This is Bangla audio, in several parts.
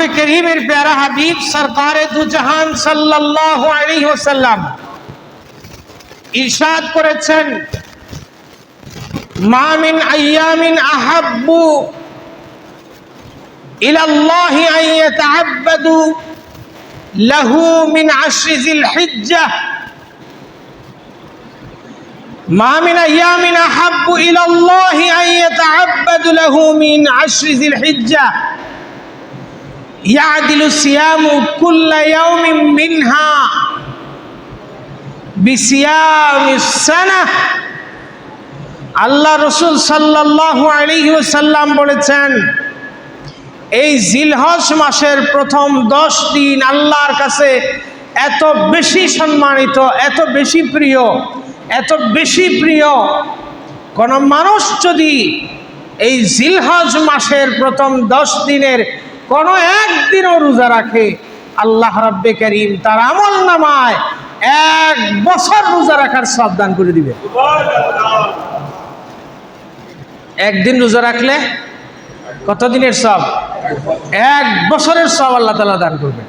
রব্বে করিমের প্যারা হাবিব সরকারে দু জাহান সাল্লাল্লাহু আলাইহি ওয়াসাল্লাম ইরশাদ করেছেন, মা মিন আইয়ামিন আহাব্বু ইলাল্লাহি আন ইয়াতাআব্বাদু লাহু মিন আশরি যিল হিজ্জাহ। মা মিন আইয়ামিন আহাব্বু ইলাল্লাহি আন ইয়াতাআব্বাদু লাহু মিন আশরি যিল হিজ্জাহ ইয়াদিলু সিয়ামু কুল্লা ইয়াউমিন মিনহা বিসিয়ামিস সানাহ। আল্লাহ রসুল সাল্লাল্লাহু আলাইহি ওয়াসাল্লাম বলেছেন, এই জিলহজ মাসের প্রথম 10 দিন আল্লাহর কাছে এত বেশি সম্মানিত, এত বেশি প্রিয়, এত বেশি প্রিয়। কোন মানুষ যদি এই জিলহজ মাসের প্রথম 10 দিনের কোনো একদিনও রোজা রাখে, আল্লাহ রাব্বে কারীম তার আমল নামায় 1 বছর রোজা রাখার সওয়াব দান করে দিবে। একদিন রোজা রাখলে কত দিনের সওয়াব? 1 বছরের সওয়াব আল্লাহ তাআলা দান করবে।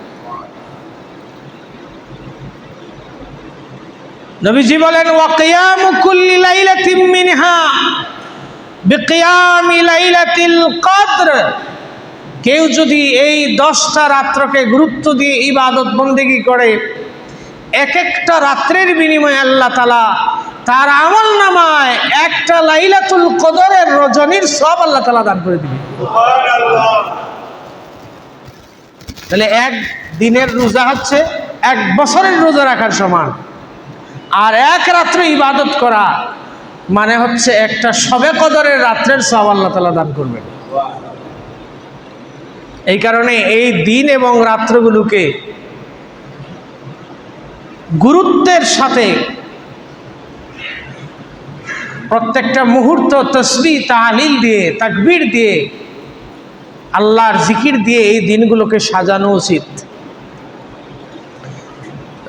নবীজি বলেন, ওয়া কিয়ামু কুল্লি লাইলাতিন মিনহা বিকিয়ামি লাইলাতিল কদর। কেউ যদি এই 10টা রাত্রকে গুরুত্ব দিয়ে ইবাদত বন্দেগী করে, এক একটা রাত্রের বিনিময়ে আল্লাহ তাআলা তার আমল নামায় একটা লাইলাতুল কদরের রজনীর সওয়াব আল্লাহ তাআলা দান করে দিবেন। সুবহানাল্লাহ। তাহলে এক দিনের রোজা হচ্ছে 1 বছরের রোজা রাখার সমান, আর এক রাত্র ইবাদত করা মানে হচ্ছে একটা শবে কদরের রাত্রের সওয়াব আল্লাহ তাআলা দান করবেন। এই কারণে এই দিন এবং রাত্রগুলোকে গুরুত্বের সাথে প্রত্যেকটা মুহূর্ত তসবিহ তাহলিল দিয়ে, তাকবীর দিয়ে, আল্লাহর জিকির দিয়ে এই দিনগুলোকে সাজানো উচিত।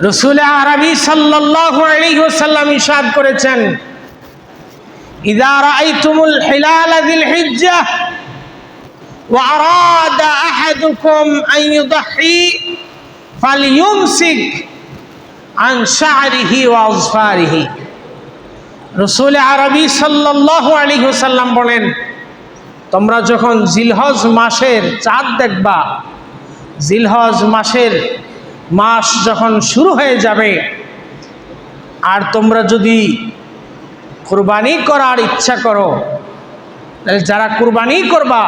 রাসূল আরবি সাল্লাল্লাহু আলাইহি ওয়াসাল্লাম ইরশাদ করেছেন, ইযা রাআইতুমুল হিলালা যিল হিজ্জাহ ওয়া আরাদা আহাদুকুম আন ইউদহি ফালইউমসিক আন শা'রিহি ওয়া আযফারিহি। রাসূল আরবি সাল্লাল্লাহু আলাইহি ওয়াসাল্লাম বলেন, তোমরা যখন জিলহজ মাসের চাঁদ দেখবা, জিলহজ মাসের মাস যখন শুরু হয়ে যাবে, আর তোমরা যদি কুরবানি করার ইচ্ছা করো, তাহলে যারা কুরবানি করবা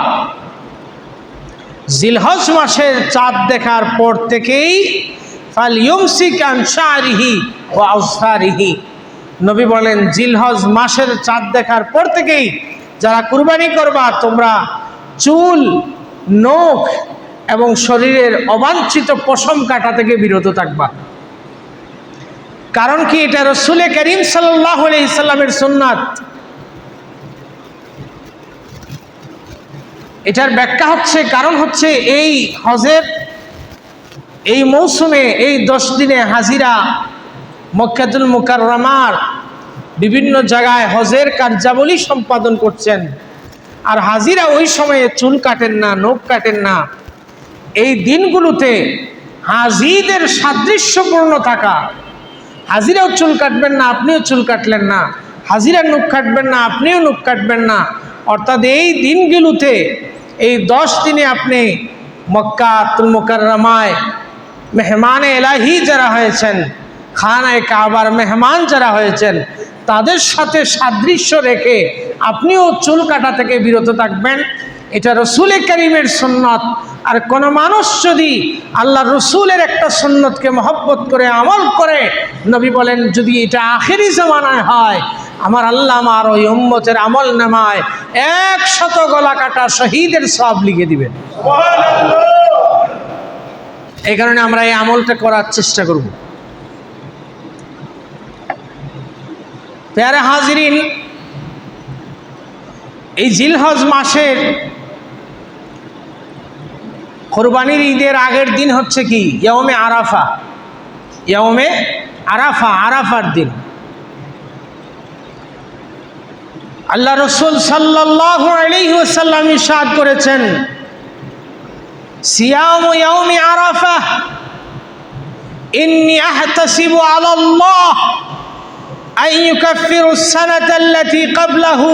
জিলহজ মাসের চাঁদ দেখার পর থেকেই ফালইউমসিক আন শা'রিহি ওয়া আযফারিহি। নবী বলেন, জিলহজ মাসের চাঁদ দেখার পর থেকেই যারা কুরবানি করবা, তোমরা চুল, নখ এবং শরীরের অবাঞ্ছিত পশম কাটা থেকে বিরত থাকবা। কারণ কি? এটা রাসূল করিম সাল্লাল্লাহু আলাইহি সাল্লামের সুন্নাত। এটার ব্যাখ্যা হচ্ছে, কারণ হচ্ছে এই হজের এই মৌসুমে এই 10 দিনে হাজিরা মক্কাতুল মুকাররমার বিভিন্ন জায়গায় হজের কার্যাবলী সম্পাদন করছেন, আর হাজিরা ওই সময়ে চুল কাটেন না, নখ কাটেন না। এই দিনগুলোতে হাজিদের সাদৃশ্যপূর্ণ থাকা, হাজিরাও চুল কাটবেন না, আপনিও চুল কাটলেন না, হাজিরা নখ কাটবেন না, আপনিও নখ কাটবেন না। অর্থাৎ এই দিনগুলোতে, এই 10 দিনে আপনি মক্কাতুল মুকাররমায় মেহমানে এলাহি যারা হয়েছেন, খানায়ে কাবার মেহমান যারা হয়েছেন, তাদের সাথে সাদৃশ্য রেখে আপনিও চুল কাটা থেকে বিরত থাকবেন। এটা রাসূল করিমের সুন্নত। আর কোন মানুষ যদি আল্লাহ রসুলের একটা সুন্নতকে মহব্বত করে আমল করে, নবী বলেন, যদি এটা আখেরি জামানায় হয়, আমার আল্লাহ আমার ওই উম্মতের আমল নামায় 100 গলা কাটা শহীদের সওয়াব লিখে দিবেন। এই কারণে আমরা এই আমলটা করার চেষ্টা করব। প্যারা হাজিরিন, এই জিলহজ মাসের কুরবানির ঈদের আগের দিন হচ্ছে কি? ইয়াউমে আরাফা। ইয়াউমে আরাফা, আরাফার দিন। আল্লাহ রসুল সাল্লাল্লাহু আলাইহি ওয়াসাল্লাম ইরশাদ করেছেন, সিয়ামু ইয়াউমি আরাফাহ ইন্নী আহতাসিবু আলাল্লাহ আন ইউকাফফিরু আস-সানাতা আল্লাতী ক্বাবলাহু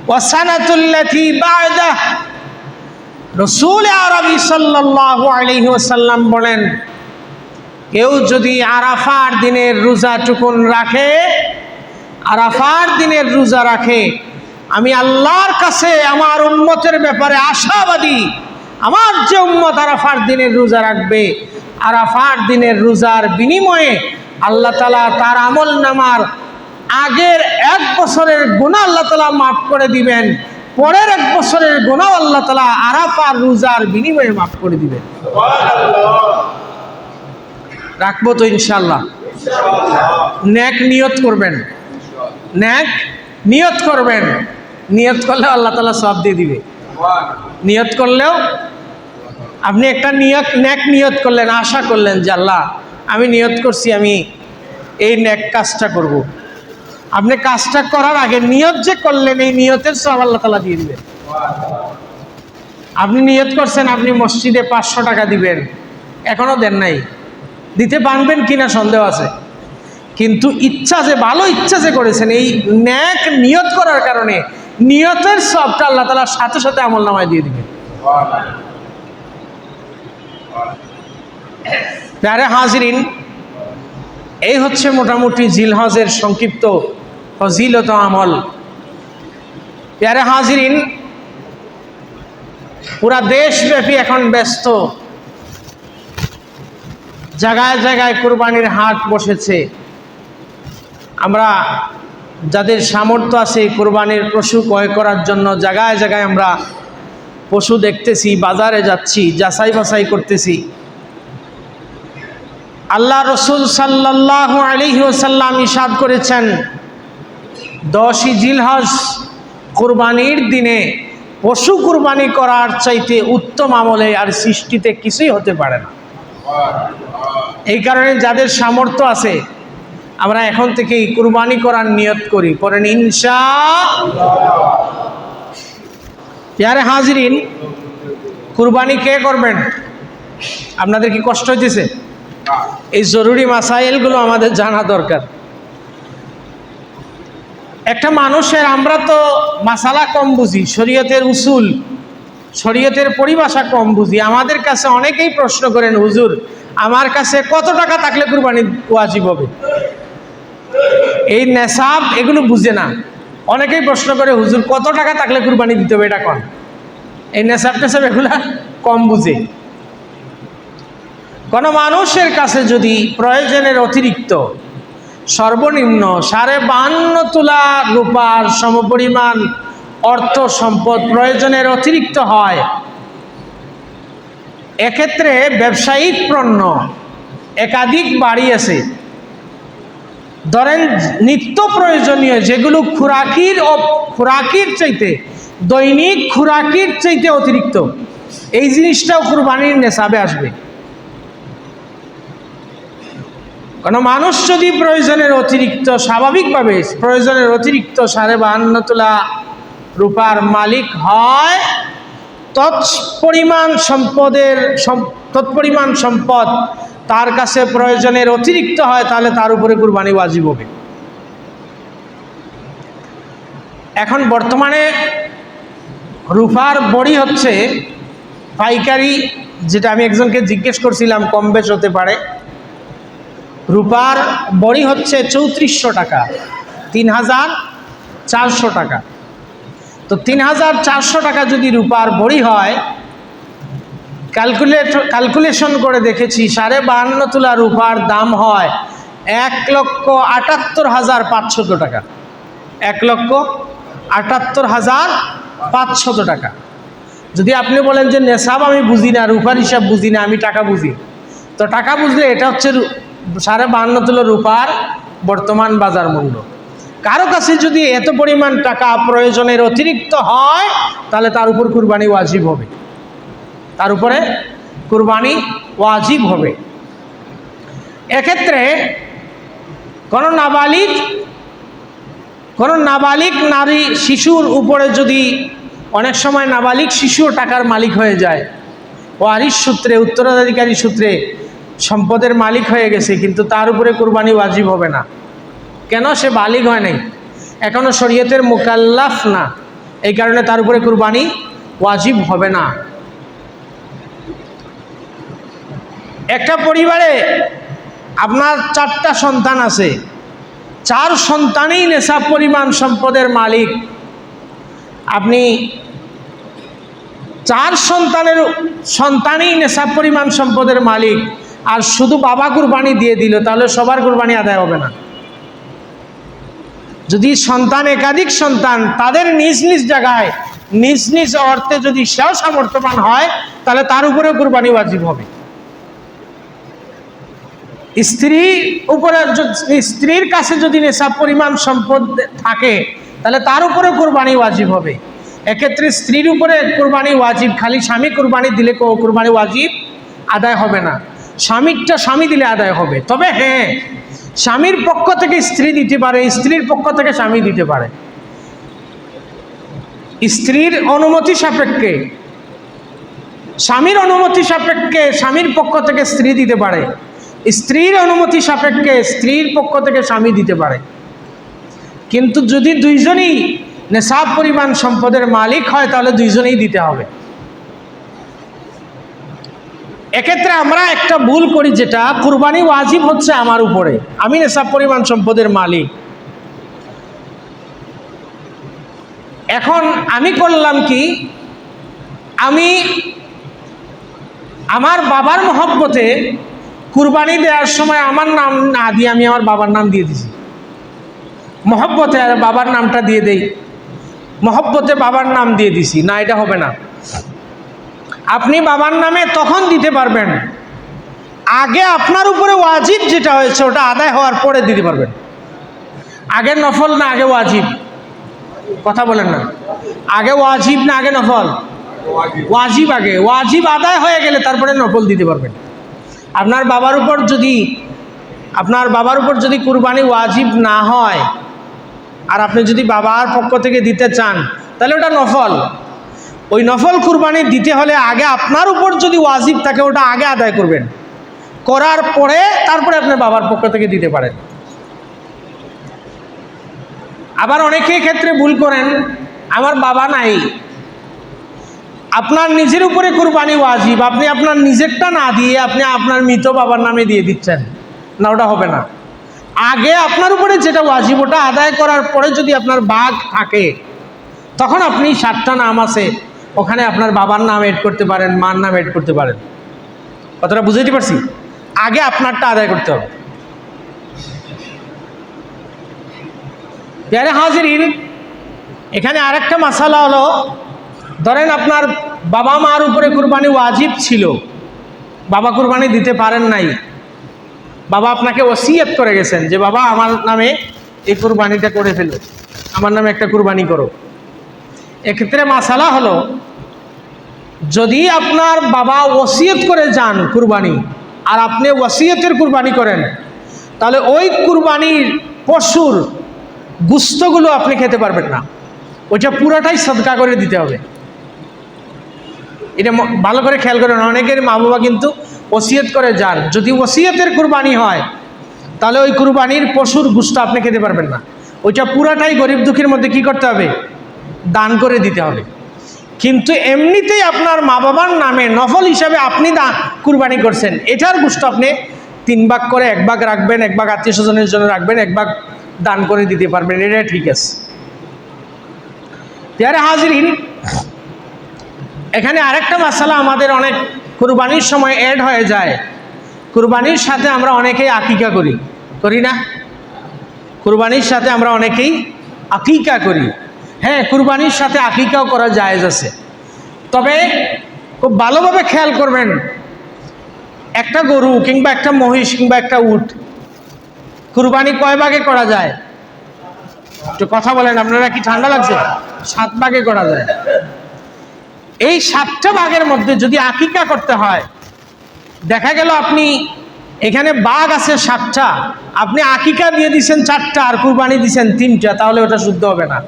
ওয়া সানাতু আল্লাতী বা'দাহু। রাসূল আরবী সাল্লাল্লাহু আলাইহি ওয়াসাল্লাম বলেন, কেউ যদি আরাফার দিনের রোজাটুকুন রাখে, আরাফার দিনের রোজা রাখে, আমি আল্লাহর কাছে আমার উম্মতের ব্যাপারে আশাবাদী। আমার যে উম্মত আরাফার দিনের রোজা রাখবে, আরাফার দিনের রোজার বিনিময়ে আল্লাহ তাআলা তার আমল নামার আগের 1 বছরের গুনাহ আল্লাহ তাআলা মাফ করে দিবেন, পরের 1 বছরের গুনাহ আল্লাহ তাআলা আরাফার রোজার বিনিময়ে মাফ করে দিবেন। রাখবো তো ইনশাআল্লাহ। নেক নিয়ত করবেন, নেক নিয়ত করবেন। নিয়ত করলে আল্লাহ তাআলা সওয়াব দিয়ে দিবে। নিয়ত করলেও আপনি একটা নেক নিয়ত করলেন, আশা করলেন যে আল্লাহ আমি নিয়ত করছি আমি এই নেক কাজটা করব। আপনি কাজটা করার আগে নিয়ত যে করলেন, এই নিয়তের সওয়াব আল্লাহ তাআলা দিয়ে দিবেন। আপনি নিয়ত করছেন আপনি মসজিদে 500 টাকা দিবেন, এখনো দেন নাই, দিতে পারবেন কিনা সন্দেহ আছে, কিন্তু ইচ্ছা যে ভালো ইচ্ছা যে করেছেন, এই নেক নিয়ত করার কারণে নিয়তের সবটা আল্লাহ তাআলা সাথে সাথে আমল নামায় দিয়ে দিবেন। প্যারে হাজিরিন, এই হচ্ছে মোটামুটি জিলহজের সংক্ষিপ্ত ফজিলত আমল। প্যারে হাজিরিন, পুরা দেশব্যাপী এখন ব্যস্ত, জায়গায় জায়গায় কুরবানির হাট বসেছে। আমরা যাদের সামর্থ্য আছে কুরবানির পশু ক্রয় করার জন্য জায়গায় জায়গায় আমরা পশু দেখতেছি, বাজারে যাচ্ছি, যাচাই বাছাই করতেছি। আল্লাহ রসুল সাল্লাল্লাহু আলাইহি ওয়াসাল্লাম ইরশাদ করেছেন, 10ই জিলহজ কুরবানির দিনে পশু কুরবানি করার চাইতে উত্তম আমলে আর সৃষ্টিতে কিছুই হতে পারে না। এই কারণে যাদের সামর্থ্য আছে আমরা এখন থেকেই কুরবানি করার নিয়ত করি, পরেন ইনশাআল্লাহ। প্যারে হাজিরিন, কুরবানি কে করবেন? আপনাদের কি কষ্ট হইতেছে? এই জরুরি মাসাইলগুলো আমাদের জানা দরকার। একটা মানুষের, আমরা তো মাসালা কম বুঝি, শরীয়তের উসুল, শরীয়তের পরিভাষা কম বুঝি। আমাদের কাছে অনেকেই প্রশ্ন করেন, হুজুর আমার কাছে কত টাকা থাকলে কুরবানি ওয়াজিব হবে? এই নেশাব এগুলো বুঝে না। অনেকেই প্রশ্ন করে, হুজুর কত টাকা থাকলে কুরবানি দিতে হবে, এটা কোন? এই নেশাব টেশাব এগুলা কম বুঝে। কোনো মানুষের কাছে যদি প্রয়োজনের অতিরিক্ত সর্বনিম্ন 52.5 তোলা রূপার সমপরিমাণ অর্থ সম্পদ প্রয়োজনের অতিরিক্ত হয়, এক্ষেত্রে ব্যবসায়িক পণ্য একাধিক বাড়ি আছে। ধরেন নিত্য প্রয়োজনীয় যেগুলো খুরাকির চাইতে, দৈনিক খুরাকির চাইতে অতিরিক্ত, এই জিনিসটাও কুরবানির নেশাবে আসবে। কোনো মানুষ যদি প্রয়োজনের অতিরিক্ত, স্বাভাবিকভাবে প্রয়োজনের অতিরিক্ত 52.5 তোলা রূপার মালিক হয়, তৎপরিমাণ সম্পদ তার কাছে প্রয়োজনের অতিরিক্ত হয়, তাহলে তার উপরে কুরবানি ওয়াজিব হবে। এখন বর্তমানে রূপার বড়ি হচ্ছে পাইকারি, যেটা আমি একজনকে জিজ্ঞেস করছিলাম, কম বেশ হতে পারে। রূপার বড়ি হচ্ছে 3400 টাকা, 3400 টাকা। তো 3400 টাকা যদি রূপার বড়ি হয়, ক্যালকুলেশন করে দেখেছি 52.5 তোলা রূপার দাম হয় 1,78,500 টাকা। 1,78,500 টাকা। যদি আপনি বলেন যে নেশাব আমি বুঝি না, রূপার হিসাব বুঝি না, আমি টাকা বুঝি, তো টাকা বুঝলে এটা হচ্ছে 52.5 তোলা রূপার বর্তমান বাজার মূল্য। কারো কাছে যদি এত পরিমাণ টাকা প্রয়োজনের অতিরিক্ত হয়, তাহলে তার উপর কুরবানি ওয়াজিব হবে, তার উপরে কুরবানি ওয়াজিব হবে। এক্ষেত্রে কোনো নাবালিক নারী শিশুর উপরে যদি অনেক সময় নাবালিক শিশুও টাকার মালিক হয়ে যায়, ওয়ারিশ সূত্রে, উত্তরাধিকারী সূত্রে সম্পদের মালিক হয়ে গেছে, কিন্তু তার উপরে কুরবানি ওয়াজিব হবে না। কেন? সে বালিগ হয় নাই, এখনো শরীয়তের মুকাল্লাফ না, এই কারণে তার উপরে কুরবানি ওয়াজিব হবে না। একটা পরিবারে আপনার 4টা সন্তান আছে, 4 সন্তানই নেশাব পরিমাণ সম্পদের মালিক। আপনি 4 সন্তানই নেশাব পরিমাণ সম্পদের মালিক, আর শুধু বাবা কুরবানি দিয়ে দিল, তাহলে সবার কুরবানি আদায় হবে না। যদি সন্তান একাধিক সন্তান, তাদের নিজ নিজ জায়গায় নিজ নিজ অর্থে যদি সেও সামর্থ্যবান হয়, তাহলে তার উপরে কুরবানি ওয়াজিব হবে। স্ত্রীর কাছে যদি নেশাব পরিমাণ সম্পদ থাকে, তাহলে তার উপরে কুরবানি ওয়াজিব হবে। এক্ষেত্রে স্ত্রীর উপরে কুরবানি ওয়াজিব, খালি স্বামী কুরবানি দিলে কুরবানি ওয়াজিব আদায় হবে না। স্বামীরটা স্বামী দিলে আদায় হবে। তবে হ্যাঁ, স্বামীর পক্ষ থেকে স্ত্রী দিতে পারে, স্ত্রীর পক্ষ থেকে স্বামী দিতে পারে। স্ত্রীর অনুমতি সাপেক্ষে, স্বামীর অনুমতি সাপেক্ষে স্বামীর পক্ষ থেকে স্ত্রী দিতে পারে, স্ত্রীর অনুমতি সাপেক্ষে স্ত্রীর পক্ষ থেকে স্বামী দিতে পারে। কিন্তু যদি দুইজনই নেশাব পরিমাণ সম্পদের মালিক হয়, তাহলে দুইজনেই দিতে হবে। এক্ষেত্রে আমরা একটা ভুল করি, যেটা কুরবানি ওয়াজিব হচ্ছে আমার উপরে, আমি নেশাব পরিমাণ সম্পদের মালিক। এখন আমি করলাম কি, আমি আমার বাবার মহব্বতে কুরবানি দেওয়ার সময় আমার নাম না দিয়ে আমি আমার বাবার নাম দিয়ে দিছি। মহব্বতে আর বাবার নামটা দিয়ে দেই, মহব্বতে বাবার নাম দিয়ে দিছি, না, এটা হবে না। আপনি বাবার নামে তখন দিতে পারবেন, আগে আপনার উপরে ওয়াজিব যেটা হয়েছে ওটা আদায় হওয়ার পরে দিতে পারবেন। আগে নফল না আগে ওয়াজিব? কথা বলেন না, আগে ওয়াজিব না আগে নফল? ওয়াজিব আগে। ওয়াজিব আদায় হয়ে গেলে তারপরে নফল দিতে পারবেন। আপনার বাবার উপর যদি কুরবানি ওয়াজিব না হয়, আর আপনি যদি বাবার পক্ষ থেকে দিতে চান, তাহলে ওটা নফল। ওই নফল কুরবানি দিতে হলে আগে আপনার উপর যদি ওয়াজিব থাকে, ওটা আগে আদায় করবেন, করার পরে তারপরে আপনার বাবার পক্ষ থেকে দিতে পারেন। আবার অনেকেই ক্ষেত্রে ভুল করেন, আমার বাবা নাই, আপনার নিজের উপরে কুরবানি ওয়াজিব, আপনি আপনার নিজেরটা না দিয়ে আপনি আপনার মৃত বাবার নামে দিয়ে দিচ্ছেন, না, ওটা হবে না। আগে আপনার উপরে যেটা ওয়াজিব ওটা আদায় করার পরে যদি আপনার ভাগ থাকে, তখন আপনি 7টা নাম আছে, ওখানে আপনার বাবার নাম এড করতে পারেন, মার নাম এড করতে পারেন। কথাটা বুঝাইতে পারছি? আগে আপনারটা আদায় করতে হবে। প্যারে হাজিরিন, এখানে আরেকটা মাসালা হলো, ধরেন আপনার বাবা মার উপরে কুরবানি ওয়াজিব ছিল, বাবা কুরবানি দিতে পারেন নাই, বাবা আপনাকে ওসিয়ত করে গেছেন যে বাবা আমার নামে এই কুরবানিটা করে ফেলো, আমার নামে একটা কুরবানি করো। এক্ষেত্রে মাসালা হলো, যদি আপনার বাবা ওসিয়ত করে যান কুরবানি, আর আপনি ওসিয়তের কুরবানি করেন, তাহলে ওই কুরবানির পশুর গুস্তগুলো আপনি খেতে পারবেন না, ওইটা পুরাটাই সদকা করে দিতে হবে। এটা ভালো করে খেয়াল করেন, অনেকের মা বাবা কিন্তু ওসিয়ত করে যান, যদি ওসিয়তের কুরবানি হয়, তাহলে ওই কুরবানির পশুর গুস্ত আপনি খেতে পারবেন না, ওইটা পুরাটাই গরিব দুঃখীর মধ্যে কি করতে হবে? দান করে দিতে হবে। কিন্তু এমনিতেই আপনার মা বাবার নামে নফল হিসাবে আপনি কুরবানি করছেন, এটার গুস্ত আপনি 3 ভাগ করে 1 ভাগ রাখবেন, 1 ভাগ আত্মীয় স্বজনের জন্য রাখবেন, 1 ভাগ দান করে দিতে পারবেন, এটা ঠিক আছে। প্যারে হাজিরিন, এখানে আরেকটা মাসালা আমাদের অনেক কুরবানির সময় অ্যাড হয়ে যায়। কুরবানির সাথে আমরা অনেকেই আকিকা করি না? কুরবানির সাথে আমরা অনেকেই আকিকা করি। হ্যাঁ, কুরবানির সাথে আকিকাও করা জায়েজ আছে, তবে খুব ভালোভাবে খেয়াল করবেন, একটা গরু কিংবা একটা মহিষ কিংবা একটা উট কুরবানি কয় ভাগে করা যায়? একটু কথা বলেন, আপনারা কি ঠান্ডা লাগছে? 7 ভাগে করা যায়। এই 7টা ভাগের মধ্যে যদি আকিকা করতে হয়, দেখা গেল আপনি এখানে বাঘ আছে 7টা, আপনি আকিকা দিয়ে দিচ্ছেন 4টা আর কুরবানি দিচ্ছেন 3টা, তাহলে ওটা শুদ্ধ হবে না।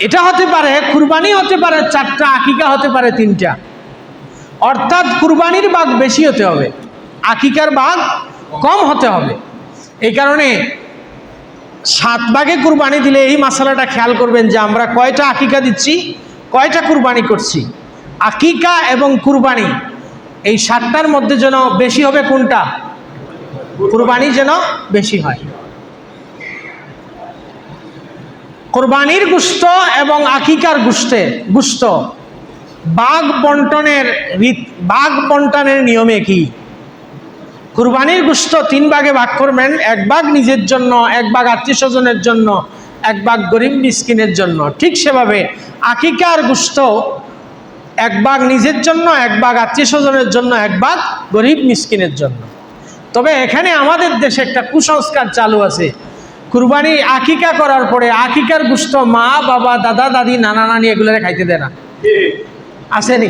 এটা হতে পারে, কুরবানি হতে পারে 4টা, আকিকা হতে পারে 3টা। অর্থাৎ কুরবানির ভাগ বেশি হতে হবে, আকিকার ভাগ কম হতে হবে। এই কারণে 7 ভাগে কুরবানি দিলে এই মশালাটা খেয়াল করবেন যে আমরা কয়টা আকিকা দিচ্ছি, কয়টা কুরবানি করছি। আকিকা এবং কুরবানি এই 7টার মধ্যে যেন বেশি হবে কোনটা? কুরবানি যেন বেশি হয়। কুরবানির গোশত এবং আকিকার গোশত ভাগ বন্টনের নিয়মে কি? কুরবানির গোশত 3 ভাগে ভাগ করবেন, 1 ভাগ নিজের জন্য, 1 ভাগ আত্মীয় স্বজনের জন্য, 1 ভাগ গরিব মিসকিনের জন্য। ঠিক সেভাবে আকিকার গোশত 1 ভাগ নিজের জন্য, 1 ভাগ আত্মীয় স্বজনের জন্য, 1 ভাগ গরিব মিসকিনের জন্য। তবে এখানে আমাদের দেশে একটা কুসংস্কার চালু আছে, কুরবানি আকিকা করার পরে আকিকার গোশত মা বাবা দাদা দাদি নানা নানি এগুলোরে খাইতে দেয় না। আসেনি?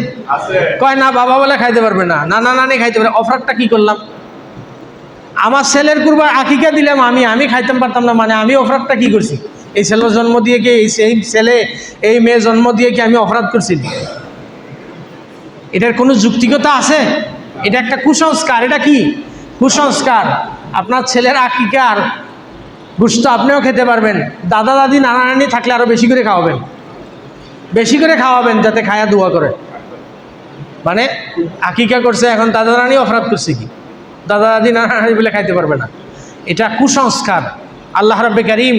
কয় না বাবা বলে খাইতে পারবে না, নানা নানি খাইতে পারবে। অফারটা কি করলাম? আমার ছেলের কুরবানি আকিকা দিলাম, আমি খাইতে পারতাম না, মানে আমি অপরাধটা কি করছি? এই ছেলের জন্ম দিয়ে কি এই মেয়ে জন্ম দিয়ে কি আমি অপরাধ করছি? এটার কোনো যুক্তিকতা আছে? এটা একটা কুসংস্কার। এটা কি কুসংস্কার? আপনার ছেলের আকিকার গোশত আপনিও খেতে পারবেন, দাদা দাদি নানা নানি থাকলে আরো বেশি করে খাওয়াবেন, যাতে খায়া দোয়া করে। মানে আকিকা করছে, এখন দাদা নানি অপরাধ করছে কি? দাদা দাদি নানা নানি বলে খাইতে পারবে না। এটা কুসংস্কার। আল্লাহ রাব্বে কারীম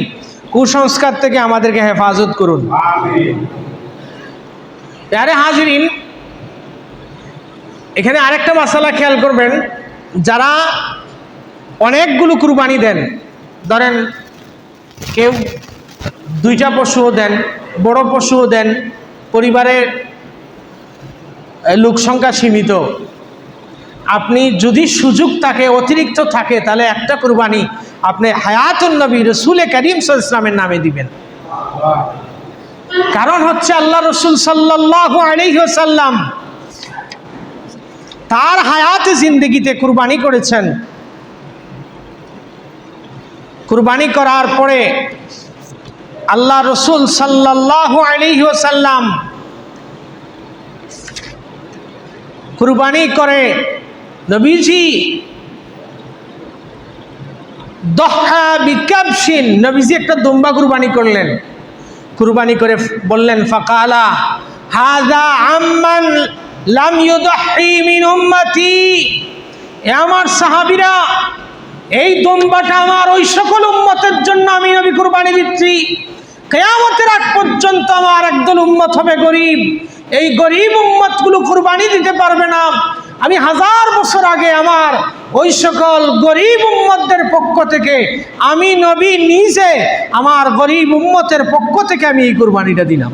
কুসংস্কার থেকে আমাদেরকে হেফাজত করুন। আরে হাজিরিন, এখানে আরেকটা মাসালা খেয়াল করবেন, যারা অনেকগুলো কুরবানি দেন, ধরেন কেউ 2টা পশুও দেন, বড় পশুও দেন, পরিবারের লোক সংখ্যা সীমিত, আপনি যদি সুযোগ থাকে, অতিরিক্ত থাকে, তাহলে একটা কুরবানি আপনি হায়াতুন নবী রসুল করিম সাল্লাল্লাহু আলাইহি ওয়াসাল্লামের নামে দিবেন। কারণ হচ্ছে আল্লাহ রসুল সাল্লাল্লাহু আলাইহি ওয়াসাল্লাম তার হায়াতে জিন্দেগিতে কুরবানি করেছেন। কুরবানি করার পরে আল্লাহ রসুল সাল্লাল্লাহু আলাইহি ওয়াসাল্লাম কুরবানি করে নবীজি দহা বিকাবশিন, নবীজি একটা দুম্বা কুরবানি করলেন। কুরবানি করে বললেন ফাকালা হাযা আম্মান লাম ইউদহি মিন উম্মতি, এ আমার সাহাবীরা, এই দুম্বাটা আমার ওই সকল উম্মতের জন্য আমি নবী কুরবানি দিচ্ছি। কিয়ামতের আগ পর্যন্ত আমার একদল উম্মত হবে গরিব, এই গরিব উম্মতগুলো কুরবানি দিতে পারবে না। আমি 1000 বছর আগে আমার ওই সকল গরিব উম্মতদের পক্ষ থেকে আমি নবী নিজে আমার গরিব উম্মতের পক্ষ থেকে আমি এই কুরবানিটা দিলাম।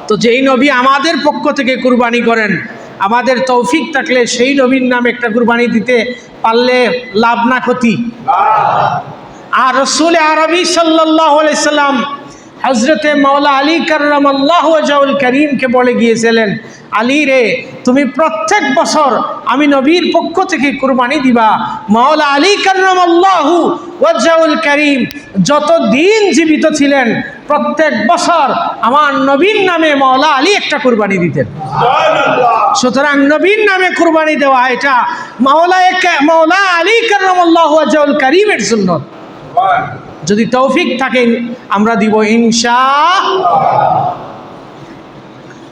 তো যেই নবী আমাদের পক্ষ থেকে কুরবানি করেন, আমাদের তৌফিক থাকলে সেই নবীর নামে একটা কুরবানি দিতে পারলে লাভ না ক্ষতি? আর রাসূল আরবি সাল্লাল্লাহু আলাইহি সাল্লাম হযরতে মাওলা আলী কাররামাল্লাহু ওয়াজহুল কারীমকে বলে গিয়েছিলেন, আলী রে, তুমি প্রত্যেক বছর আমি নবীর পক্ষ থেকে কুরবানি দিবা। মাওলা আলী কাররামাল্লাহু ওয়াজহুল কারীম যতদিন জীবিত ছিলেন প্রত্যেক বছর আমার নবীর নামে মাওলা আলী একটা কুরবানি দিতেন। সুতরাং নবীর নামে কুরবানি দেওয়া এটা মাওলা আলী কাররামাল্লাহু ওয়াজহুল কারীমের সুন্নাত। যদি তৌফিক থাকে আমরা দিব ইনশাআল্লাহ।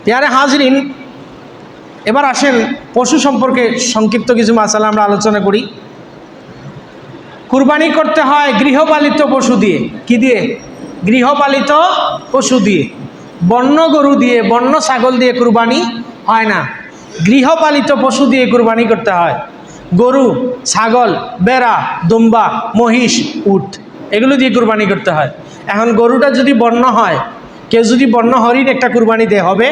প্রিয় হাজরিন, এবার আসেন পশু সম্পর্কে সংক্ষিপ্ত কিছু মাসালা আমরা আলোচনা করি। কুরবানি করতে হয় গৃহপালিত পশু দিয়ে। কি দিয়ে? গৃহপালিত পশু দিয়ে। বন্য গরু দিয়ে, বন্য ছাগল দিয়ে কুরবানি হয় না, গৃহপালিত পশু দিয়ে কুরবানি করতে হয়। গরু, ছাগল, বেড়া, দুম্বা, মহিষ, উট, এগুলো দিয়ে কুরবানি করতে হয়। এখন গরুটা যদি বন্য হয়, কেউ যদি বন্য হরিণ একটা কুরবানি দেয়, হবে?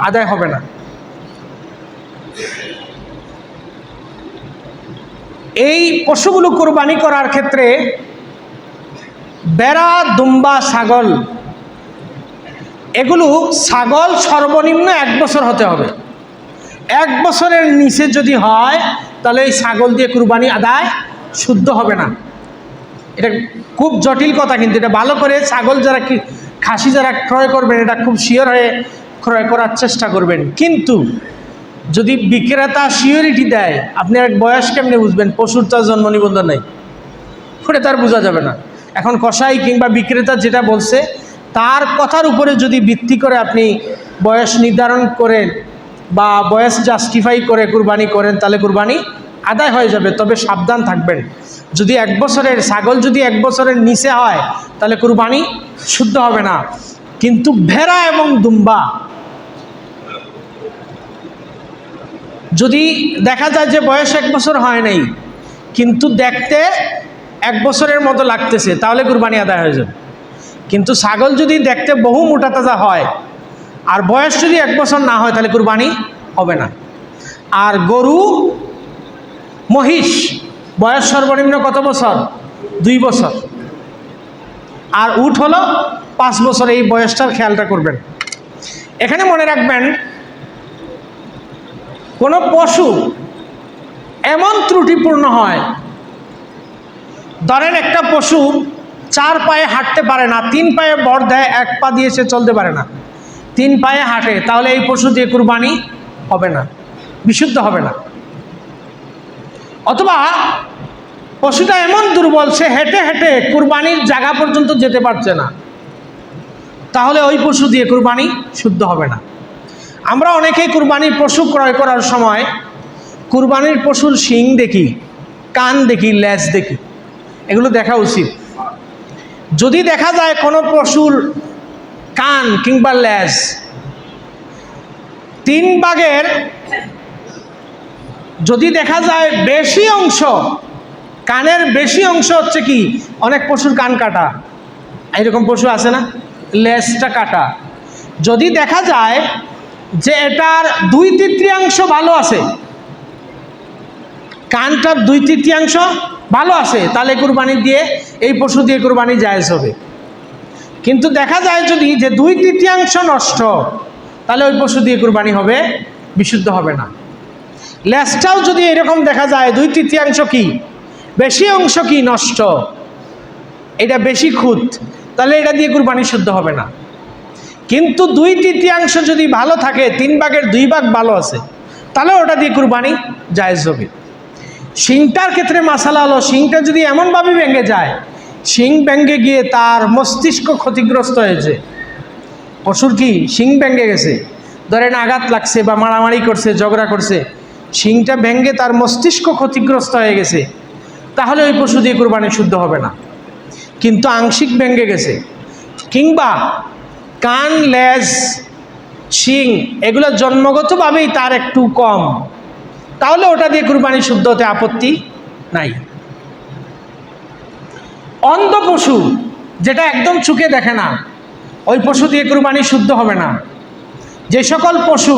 আদায় হবে না। এই পশুগুলো কুরবানি করার ক্ষেত্রে বেড়া, দুম্বা, ছাগল, এগুলো ছাগল সর্বনিম্ন 1 বছর হতে হবে। 1 বছরের নিচে যদি হয় তাহলে এই ছাগল দিয়ে কুরবানি আদায় শুদ্ধ হবে না। এটা খুব জটিল কথা, কিন্তু এটা ভালো করে ছাগল যারা খাসি যারা ক্রয় করবেন এটা খুব শিওর হয়ে ক্রয় করার চেষ্টা করবেন। কিন্তু যদি বিক্রেতা সিওরিটি দেয়, আপনি এক বয়স কেমনে বুঝবেন? পশুর তো জন্ম নিবন্ধন নেই, ওটা তার বোঝা যাবে না। এখন কসাই কিংবা বিক্রেতা যেটা বলছে তার কথার উপরে যদি ভিত্তি করে আপনি বয়স নির্ধারণ করেন বা বয়স জাস্টিফাই করে কুরবানি করেন, তাহলে কুরবানি আদায় হয়ে যাবে। তবে সাবধান থাকবেন, যদি 1 বছরের ছাগল যদি 1 বছরের নিচে হয় তাহলে কুরবানি শুদ্ধ হবে না। কিন্তু ভেড়া এবং দুম্বা যদি দেখা যায় যে বয়স 1 বছর হয় নাই কিন্তু দেখতে 1 বছরের মতো লাগতেছে, তাহলে কুরবানি আদায় হয়ে যাবে। কিন্তু ছাগল যদি দেখতে বহু মোটা তাজা হয় আর বয়স যদি 1 বছর না হয় তাহলে কুরবানি হবে না। আর গরু মহিষ বয়স সর্বনিম্ন কত বছর? 2 বছর। আর উট হলো 5 বছর। এই বয়সটার খেয়ালটা করবেন। এখানে মনে রাখবেন, কোনো পশু এমন ত্রুটিপূর্ণ হয়, ধরেন একটা পশু 4 পায়ে হাঁটতে পারে না, 3 পায়ে ভর দেয়, 1 পা দিয়ে সে চলতে পারে না, 3 পায়ে হাঁটে, তাহলে এই পশু দিয়ে কুরবানি হবে না, বিশুদ্ধ হবে না। অথবা পশুটা এমন দুর্বল, সে হেঁটে হেঁটে কুরবানির জায়গা পর্যন্ত যেতে পারছে না, তাহলে ওই পশু দিয়ে কুরবানি শুদ্ধ হবে না। আমরা অনেকেই কুরবানির পশু ক্রয় করার সময় কুরবানির পশুর শিং দেখি, কান দেখি, লেজ দেখি, এগুলো দেখা উচিত। যদি দেখা যায় কোনো পশুর কান কিংবা লেজ 3 ভাগের যদি দেখা যায় বেশি অংশ, কানের বেশি অংশ হচ্ছে কি, অনেক পশুর কান কাটা, এরকম পশু আছে না, লেজটা কাটা, যদি দেখা যায় যে এটার 2/3 ভালো আছে, কানটার 2/3 ভালো আছে, তাহলে কুরবানি দিয়ে এই পশু দিয়ে কুরবানি জায়েজ হবে। কিন্তু দেখা যায় যদি যে 2/3 নষ্ট, তাহলে ওই পশু দিয়ে কুরবানি হবে, বিশুদ্ধ হবে না। লেজটাও যদি এরকম দেখা যায় 2/3 কি, বেশি অংশ কি নষ্ট, এটা বেশি খুঁত, তাহলে এটা দিয়ে কুরবানি শুদ্ধ হবে না। কিন্তু 2/3 যদি ভালো থাকে, 3 ভাগের 2 ভাগ ভালো আছে, তাহলে ওটা দিয়ে কুরবানি জায়েজ হবে। শিংটার ক্ষেত্রে মাসালা হলো, শিংটা যদি এমনভাবে ভেঙে যায়, শিং ভেঙে গিয়ে তার মস্তিষ্ক ক্ষতিগ্রস্ত হয়েছে, পশুর কি শিং ভেঙে গেছে, ধরেন আঘাত লাগছে বা মারামারি করছে, ঝগড়া করছে, শিংটা ভেঙে তার মস্তিষ্ক ক্ষতিগ্রস্ত হয়ে গেছে, তাহলে ওই পশু দিয়ে কুরবানি শুদ্ধ হবে না। কিন্তু আংশিক ভেঙে গেছে কিংবা কান, লেজ, শিং এগুলো জন্মগতভাবেই তার একটু কম, তাহলে ওটা দিয়ে কুরবানি শুদ্ধ হতে আপত্তি নাই। অন্ধ পশু যেটা একদম চোখে দেখে না, ওই পশু দিয়ে কুরবানি শুদ্ধ হবে না। যে সকল পশু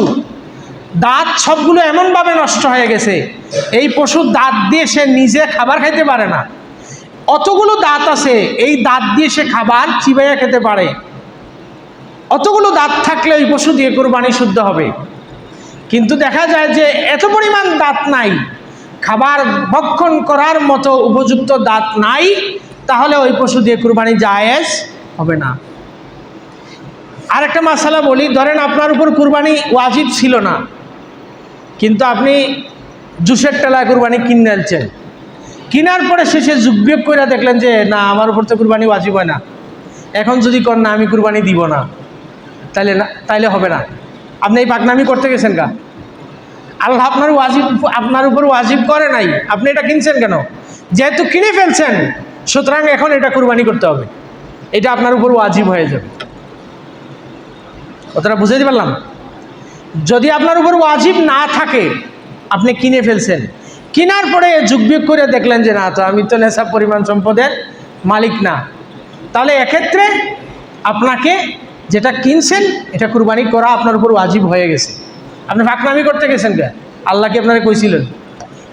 দাঁত সবগুলো এমনভাবে নষ্ট হয়ে গেছে, এই পশুর দাঁত দিয়ে সে নিজে খাবার খাইতে পারে না, অতগুলো দাঁত আছে, এই দাঁত দিয়ে সে খাবার চিবাইয়া খেতে পারে, অতগুলো দাঁত থাকলে ওই পশু দিয়ে কুরবানি শুদ্ধ হবে। কিন্তু দেখা যায় যে এত পরিমাণ দাঁত নাই, খাবার ভক্ষণ করার মতো উপযুক্ত দাঁত নাই, তাহলে ওই পশু দিয়ে কুরবানি জায়েজ হবে না। আরেকটা মাসালা বলি, ধরেন আপনার উপর কুরবানি ওয়াজিব ছিল না, কিন্তু আপনি জুসের টেলায় কুরবানি কিনে আনছেন, কেনার পরে শেষে যুগবিয়োগ করে দেখলেন যে না, আমার উপর তো কুরবানি ওয়াজিব হয় না, এখন যদি কর না আমি কুরবানি দিব না, তাইলে হবে না। আপনি এই পাকনামি করতে গেছেন গা, আল্লাহ আপনার উপর ওয়াজিব করে নাই, আপনি এটা কিনছেন কেন? যেহেতু কিনে ফেলছেন, সুতরাং এখন এটা কুরবানি করতে হবে, এটা আপনার উপর ওয়াজিব হয়ে যাবে। কথাটা বুঝাইতে পারলাম? যদি আপনার উপর ওয়াজিব না থাকে, আপনি কিনে ফেলছেন, কেনার পরে যুগবিয়োগ করে দেখলেন যে না, তো আমি তো নেশাব পরিমাণ সম্পদের মালিক না, তাহলে এক্ষেত্রে আপনাকে যেটা কিনছেন এটা কুরবানি করা আপনার উপর ওয়াজিব হয়ে গেছে। আপনি ফাঁকনামি করতে গেছেন কে? আল্লাহ কি আপনারা কইছিলেন?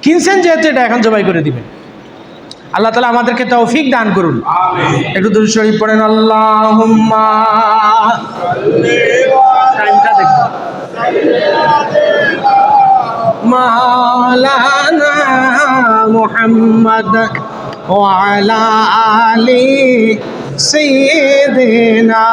কিনছেন যেহেতু এটা এখন জবাই করে দিবেন। আল্লাহ তাআলা আমাদেরকে তৌফিক দান করুন। একটু দুরূদ শরীফ পড়েন, আল্লাহুম্মা টাইমটা দেখুন, মাওলানা মুহাম্মদ وعلى آل سيدنا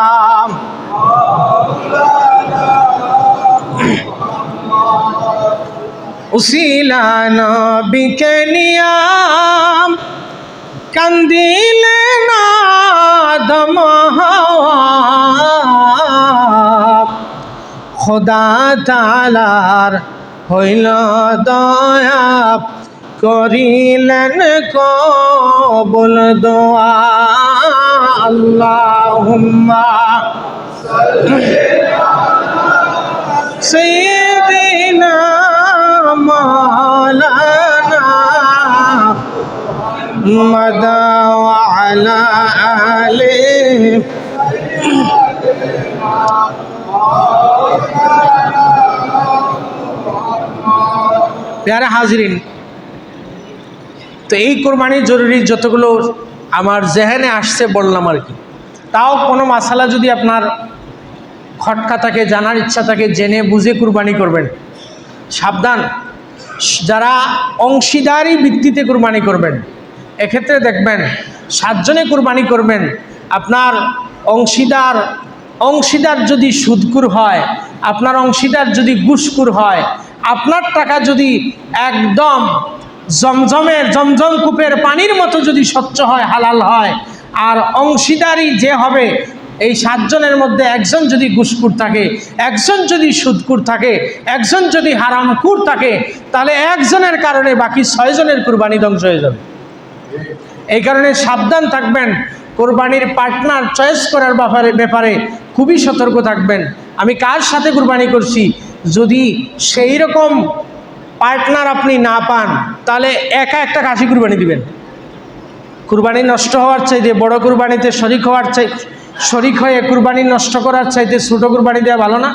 উসিলা নবীকে নিয়াম কান্দিলে না দম খোদা তাআলার হইল দয়া করিলেন কবুল দোয়া আল্লাহুম্মা সাইয়্যিদিনা মাওলানা মুহাম্মাদ ওয়া আলা আলিহি প্যারা হাজরিন। তো এই কোরবানির জরুরি যতগুলো আমার জেহেনে আসছে বললাম আর কি। তাও কোনো মাসালা যদি আপনার খটকা থাকে, জানার ইচ্ছা থাকে, জেনে বুঝে কুরবানি করবেন। সাবধান, যারা অংশীদারি ভিত্তিতে কুরবানি করবেন, এক্ষেত্রে দেখবেন 7 জনে কুরবানি করবেন। আপনার অংশীদার যদি সুদকুর হয়, আপনার অংশীদার যদি ঘুষখোর হয়, আপনার টাকা যদি একদম জমজম কূপের পানির মতো যদি স্বচ্ছ হয়, হালাল হয়, আর অংশীদারি যে হবে এই 7 জনের মধ্যে একজন যদি ঘুষখোর থাকে, একজন যদি সুদখোর থাকে, একজন যদি হারামখোর থাকে, তাহলে একজনের কারণে বাকি 6 জনের কুরবানি ধ্বংস হয়ে যাবে। এই কারণে সাবধান থাকবেন, কোরবানির পার্টনার চয়েস করার ব্যাপারে খুবই সতর্ক থাকবেন। আমি কার সাথে কুরবানি করছি, যদি সেই রকম পার্টনার আপনি না পান, তাহলে একা একটা খাসি কুরবানি দিবেন। কুরবানি নষ্ট হওয়ার চাইতে বড় কুরবানিতে শরিক হয়ে কুরবানি নষ্ট করার চাইতে ছোট কুরবানি দেওয়া ভালো না?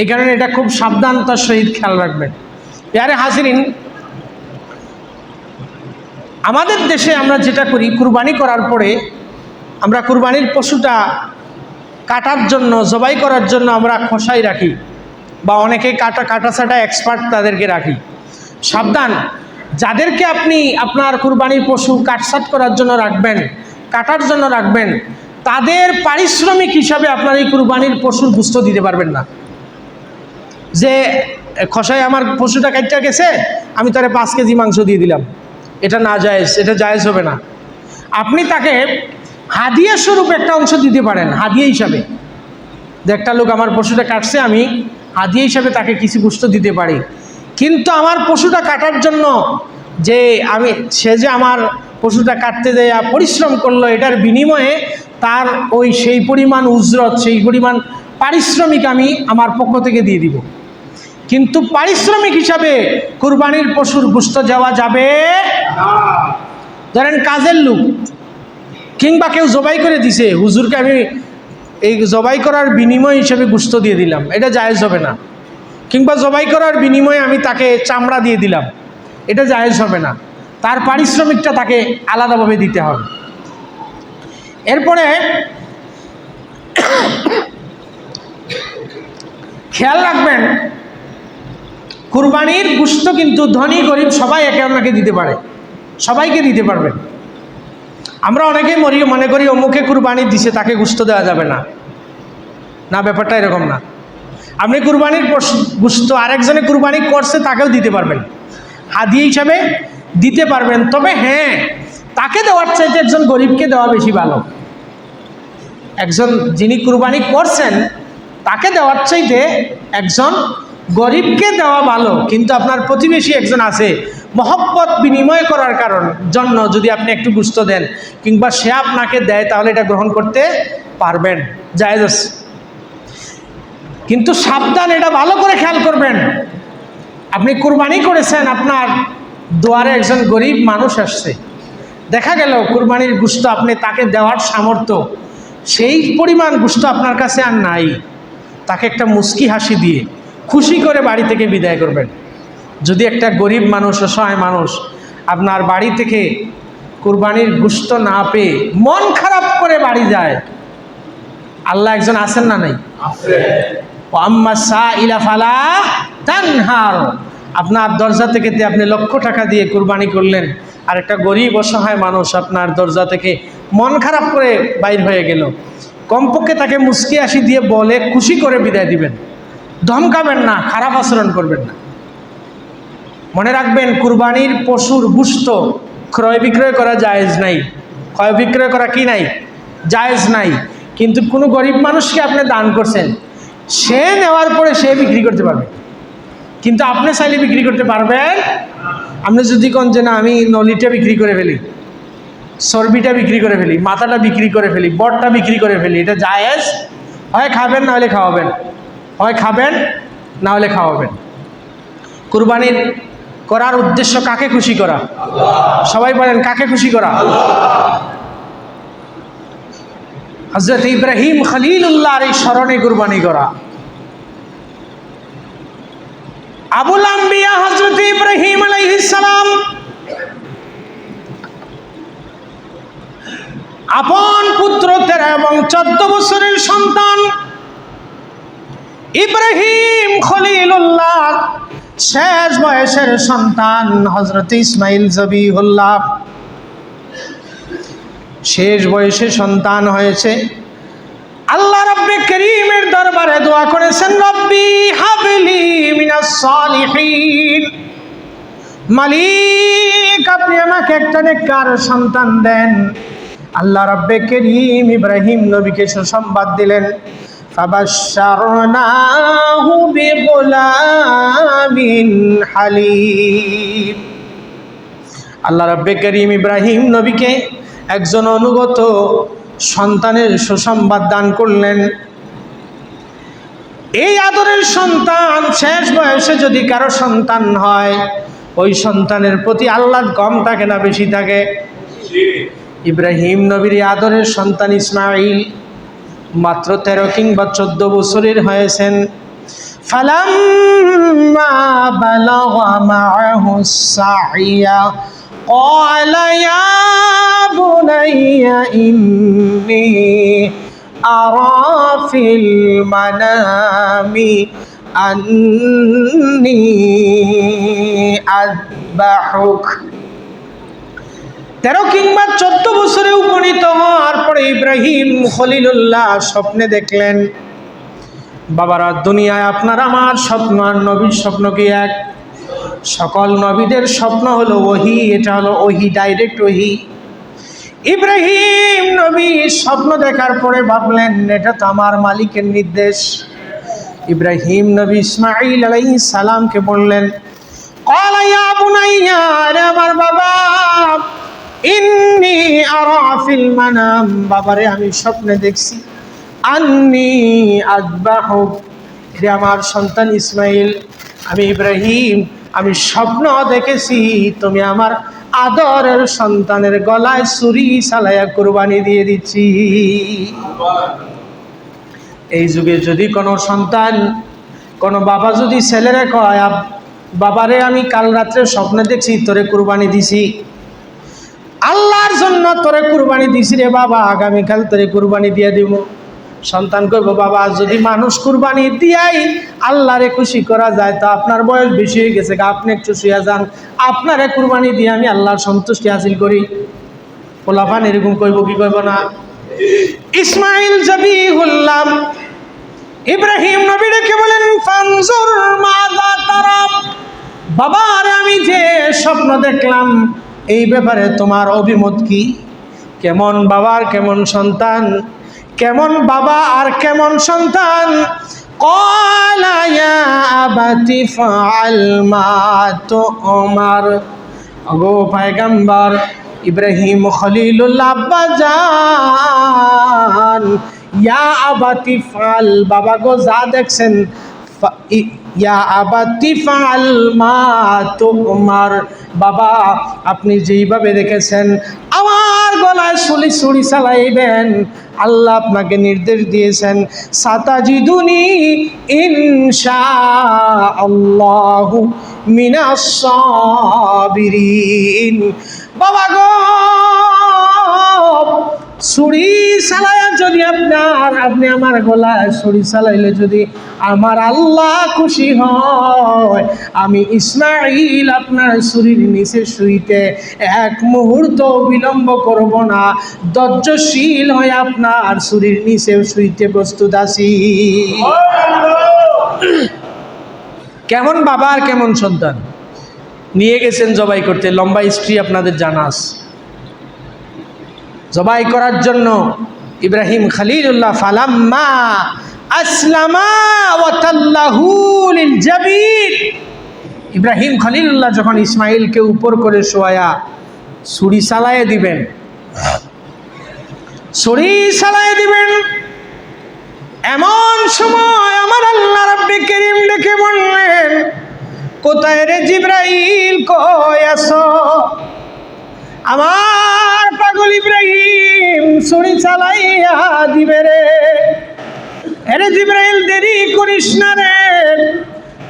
এই কারণে এটা খুব সাবধানতার সহিত খেয়াল রাখবেন। প্যারে হাজিরিন, আমাদের দেশে আমরা যেটা করি, কুরবানি করার পরে আমরা কুরবানির পশুটা কাটার জন্য, জবাই করার জন্য আমরা খোসাই রাখি, বা অনেকে কাটাছাটা এক্সপার্ট তাদেরকে রাখি। সাবধান, যাদেরকে আপনি আপনার কুরবানির পশু কাটছাট করার জন্য রাখবেন, কাটার জন্য রাখবেন, তাদের পারিশ্রমিক হিসাবে আপনার এই কুরবানির পশুর গোশত দিতে পারবেন না। যে খোসাই আমার পশুটা কাটতে গেছে, আমি তারে 5 কেজি মাংস দিয়ে দিলাম, এটা না জায়েজ, এটা জায়েজ হবে না। আপনি তাকে হাদিয়া স্বরূপ একটা অংশ দিতে পারেন, হাদিয়া হিসাবে। যে একটা লোক আমার পশুটা কাটছে, আমি হাদিয়া হিসাবে তাকে কিছু গোশত দিতে পারি। কিন্তু আমার পশুটা কাটার জন্য সে যে আমার পশুটা কাটতে দেয়া পরিশ্রম করলো, এটার বিনিময়ে তার সেই পরিমাণ উজরত, সেই পরিমাণ পারিশ্রমিক আমি আমার পক্ষ থেকে দিয়ে দিব। কিন্তু পারিশ্রমিক হিসাবে কুরবানির পশুর গোশত দেওয়া যাবে না। ধরেন কাজের লোক কিংবা কেউ জবাই করে দিছে, হুজুরকে আমি এই জবাই করার বিনিময় হিসেবে গোশত দিয়ে দিলাম, এটা জায়েজ হবে না। কিংবা জবাই করার বিনিময়ে আমি তাকে চামড়া দিয়ে দিলাম, এটা জায়েজ হবে না। তার পারিশ্রমিকটা তাকে আলাদাভাবে দিতে হবে। এরপরে খেয়াল রাখবেন, কুরবানির গোশত কিন্তু ধনী গরিব সবাই একে অন্যকে দিতে পারে, সবাইকে দিতে পারবেন। আমরা অনেকেই মনে করি অমুকে কুরবানি দিছে, তাকে গোশত দেওয়া যাবে না। না, ব্যাপারটা এরকম না। আপনি কুরবানির গোশত আরেকজনে কুরবানি করছে, তাকেও দিতে পারবেন, হাদিয়া হিসাবে দিতে পারবেন। তবে হ্যাঁ, তাকে দেওয়ার চাইতে একজন গরিবকে দেওয়া বেশি ভালো। একজন যিনি কুরবানি করছেন তাকে দেওয়ার চাইতে একজন গরিবকে দেওয়া ভালো। কিন্তু আপনার প্রতিবেশী একজন আছে, মহব্বত বিনিময় করার জন্য যদি আপনি একটু গোশত দেন কিংবা সে আপনাকে দেয়, তাহলে এটা গ্রহণ করতে পারবেন, জায়েজ আছে। কিন্তু সাবধান, এটা ভালো করে খেয়াল করবেন, আপনি কুরবানি করেছেন, আপনার দুয়ারে একজন গরিব মানুষ আসছে, দেখা গেল কুরবানির গোশত আপনি তাকে দেওয়ার সামর্থ্য, সেই পরিমাণ গোশত আপনার কাছে আর নাই, তাকে একটা মুচকি হাসি দিয়ে খুশি করে বাড়ি থেকে বিদায় করবেন। যদি একটা গরিব মানুষ, অসহায় মানুষ আপনার বাড়ি থেকে কুরবানির গোশত না পেয়ে মন খারাপ করে বাড়ি যায়, আল্লাহ একজন আছেন না নাই? আম্মা সাইলা ফালা তানহার। আপনার দরজা থেকে আপনি লক্ষ টাকা দিয়ে কুরবানি করলেন, আর একটা গরিব অসহায় মানুষ আপনার দরজা থেকে মন খারাপ করে বাইর হয়ে গেল, কমপক্ষে তাকে মুচকি হাসি দিয়ে বলে খুশি করে বিদায় দিবেন, ধমকাবেন না, খারাপ আচরণ করবেন না। মনে রাখবেন, কুরবানির পশুর গোশত ক্রয় বিক্রয় করা জায়েজ নাই, ক্রয় বিক্রয় করা কি নাই, জায়েজ নাই। কিন্তু কোনো গরিব মানুষকে আপনি দান করছেন, সে নেওয়ার পরে সে বিক্রি করতে পারবে, কিন্তু আপনি চাইলে বিক্রি করতে পারবেন। আপনি যদি কোন যে না আমি নলিটা বিক্রি করে ফেলি, চর্বিটা বিক্রি করে ফেলি, মাথাটা বিক্রি করে ফেলি, বটটা বিক্রি করে ফেলি, এটা জায়েজ? হয় খাবেন না হলে খাওয়াবেন, হয় খাবেন না হলে খাওয়াবেন। কুরবানির করার উদ্দেশ্য কাকে খুশি করা? সবাই বলেন, কাকে খুশি করা? হযরত ইব্রাহিম খলিলুল্লাহর এই স্মরণে কুরবানি করা। আবুল আম্বিয়া হযরত ইব্রাহিম আলাইহিস সালাম আপন পুত্র 13 এবং 14 বছরের সন্তান ইব্রাহিম খলিলুল্লাহ, শেষ বয়সের সন্তান হযরত ইসমাইল জবিহুল্লাহ, শেষ বয়সে সন্তান হয়েছে। আল্লাহ রাব্বে করিমের দরবারে দোয়া করেছেন, রব্বি হাবলি মিনাস সালিহিন, মালিক আপনি আমাকে একটা নেককার সন্তান দেন। আল্লাহ রাব্বে করিম ইব্রাহিম নবীকে সুসংবাদ দিলেন, ফাবাশশারনাহু বিগুলামিন হালিম। আল্লাহ রাব্বে করিম ইব্রাহিম নবীকে একজন অনুগত সন্তানের সুসংবাদ দান করলেন। এই আদরের সন্তান শেষ বয়সে যদি কারো সন্তান হয়, ওই সন্তানের প্রতি আল্লাহর কম থাকে না বেশি থাকে? ইব্রাহিম নবীর আদরের সন্তান ইসমাইল মাত্র 13 কিংবা 14 বছরের হয়েছেন। ফালাম্মা বালাগা মাআহুস সাইয়া قال يا بني إني أرى في المنام أني أذبحك। 13 কিংবা 14 বছরে উপনীত হওয়ার পরে ইব্রাহিম খলিলুল্লাহ স্বপ্নে দেখলেন, বাবারা দুনিয়ায় আপনার আমার স্বপ্ন আর নবীর স্বপ্ন কি এক? সকল নবীদের স্বপ্ন হলো ওহী, এটা হলো ওহী, ডাইরেক্ট ওহী। ইব্রাহিম নবী স্বপ্ন দেখার পরে ভাবলেন, এটা তো আমার মালিকের নির্দেশ। ইব্রাহিম নবী ইসমাইল আলাইহিস সালামকে বললেন, ক্বালা ইয়া বুনাইয়া, আরে আমার বাবা, ইন্নী আরা ফিল মানাম, বাবারে আমি স্বপ্নে দেখছি, আন্নী আযবাহুক, রে আমার সন্তান ইসমাইল, আমি ইব্রাহিম, আমি স্বপ্ন দেখেছি তুমি আমার আদরের সন্তানের গলায় ছুরি চালাইয়া কুরবানি দিয়ে দিচ্ছি। এই যুগে যদি কোনো সন্তান, কোনো বাবা যদি ছেলেরে কয়, বাবারে আমি কাল রাত্রে স্বপ্নে দেখছি তোরে কুরবানি দিছি, আল্লাহর জন্য তোরে কুরবানি দিছি রে বাবা, আগামীকাল তোরে কুরবানি দিয়ে দিব। সন্তান কইব, বাবা যদি মানুষ কুরবানি দিয়াই আল্লাহরে খুশি করা যায়, তো আপনার বয়স বেশি হয়ে গেছে, আপনি একটু শুয়ে যান, আপনারে কুরবানি দিয়ে আমি আল্লাহর সন্তুষ্টি হাসিল করি। পোলাপান এরকম কইব কি কইব না? ইসমাইল জবিহুল্লাহ ইব্রাহিম নবী ডেকে বলেন, ফানজুর মাযা তারা, বাবা আরে আমি যে স্বপ্ন দেখলাম এই ব্যাপারে তোমার অভিমত কি? কেমন বাবার কেমন সন্তান, কেমন বাবা আর কেমন সন্তান? ক্বালা ইয়া আবাতি ফাআল মা তুমার, ওগো পয়গম্বর ইব্রাহিম খলিলুল্লাহ আব্বাজান, ইয়া আবাতি ফাআল, বাবা গো যা দেখছেন, ইয়া আবাতি ফাআল মা তুমার, বাবা আপনি যেইভাবে দেখেছেন আমার গলায় ছুরি চালাইবেন, আল্লাহ আপনাকে নির্দেশ দিয়েছেন, সাতাজিদুনি ইনশাআল্লাহু মিনাস সাবিরিন। বাবা গো ছুরি চালায়া যদি আপনি আমার গলায় ছুরি চালাইলে যদি আমার আল্লাহ খুশি হয়, আমি ইসমাইল আপনার ছুরির নিচে শুইতে এক মুহূর্ত বিলম্ব করব না, ধৈর্যশীল হয়ে আপনার ছুরির নিচে শুইতে প্রস্তুত আছি। কেমন বাবা আর কেমন সন্তান নিয়ে গেছেন জবাই করতে, লম্বা হিস্ট্রি আপনাদের জানা আছে। জবাই করার জন্য ইব্রাহিম খলিলুল্লাহ ফালাম্মা আসলামা ওয়া তাল্লাহু লিল জাবিন, ইব্রাহিম খলিলুল্লাহ যখন ইসমাইলকে উপর করে শোয়া ছুরি চালায়ে দিবেন, ছুরি চালায়ে দিবেন, এমন সময় আমার আল্লাহ রাব্বে কারীম ডেকে বললেন, কোথায় রে জিবরাইল, কই আছো? আমার পাগল ইব্রাহিম ছুরি চালাইয়া দিবে রে। আরে জিবরাইল দেরি করিস না রে,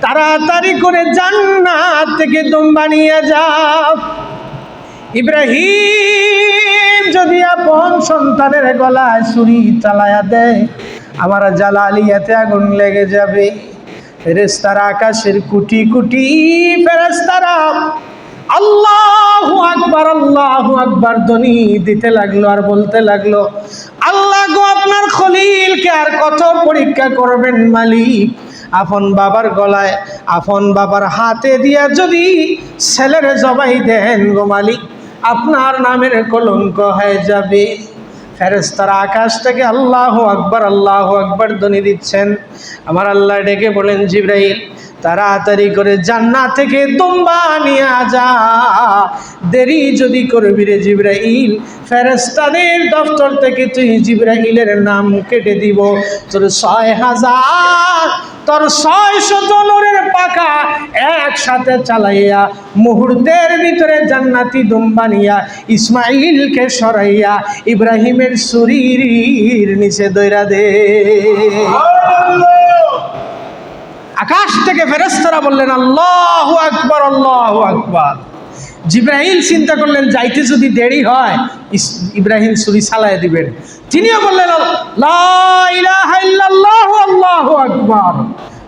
তাড়াতাড়ি করে জান্নাত থেকে দম বানিয়ে যাও। ইব্রাহিম যদি আপন সন্তানের গলায় ছুরি চালাইয়া দেয়, আমার জালালিয়াতে আগুন লেগে যাবে। ফেরেশতারা, আকাশের কোটি কোটি ফেরেশতারা আল্লাহু আকবার ধ্বনি দিতে লাগলো আর বলতে লাগলো, আল্লাহ গো, আপনার খলিলকে আর কত পরীক্ষা করবেন মালিক? আপন বাবার গলায়, আপন বাবার হাতে দিয়া যদি ছেলের জবাই দেন গো মালিক, আপনার নামের কলঙ্ক হয়ে যাবে। ফেরেশতারা আকাশ থেকে আল্লাহু আকবার ধ্বনি দিচ্ছেন। আমার আল্লাহ ডেকে বলেন, জিবরাইল তাড়াতাড়ি করে জান্নাত থেকে দুম্বা নিয়ে যা, দেরি যদি করবি রে জিবরাইল, ফেরেশতাদের দফতর থেকে তুই জিবরাইলের নাম কেটে দিব। তোর ৬,০০০, তোর ৬০০ নূরের পাখা একসাথে চালাইয়া মুহূর্তের ভিতরে জান্নাতি দুম্বা নিয়া ইসমাইলকে সরাইয়া ইব্রাহিমের ছুরির নিচে দইরা দে। আকাশ থেকে ফেরেশতারা বললেন, আল্লাহু আকবার, আল্লাহু আকবার। জিবরাইল চিন্তা করলেন, যাইতে যদি দেরি হয় ইব্রাহিম ছুরি চালাইয়া দিবেন। তিনিও বললেন, লা ইলাহা ইল্লাল্লাহু, আল্লাহু আকবার।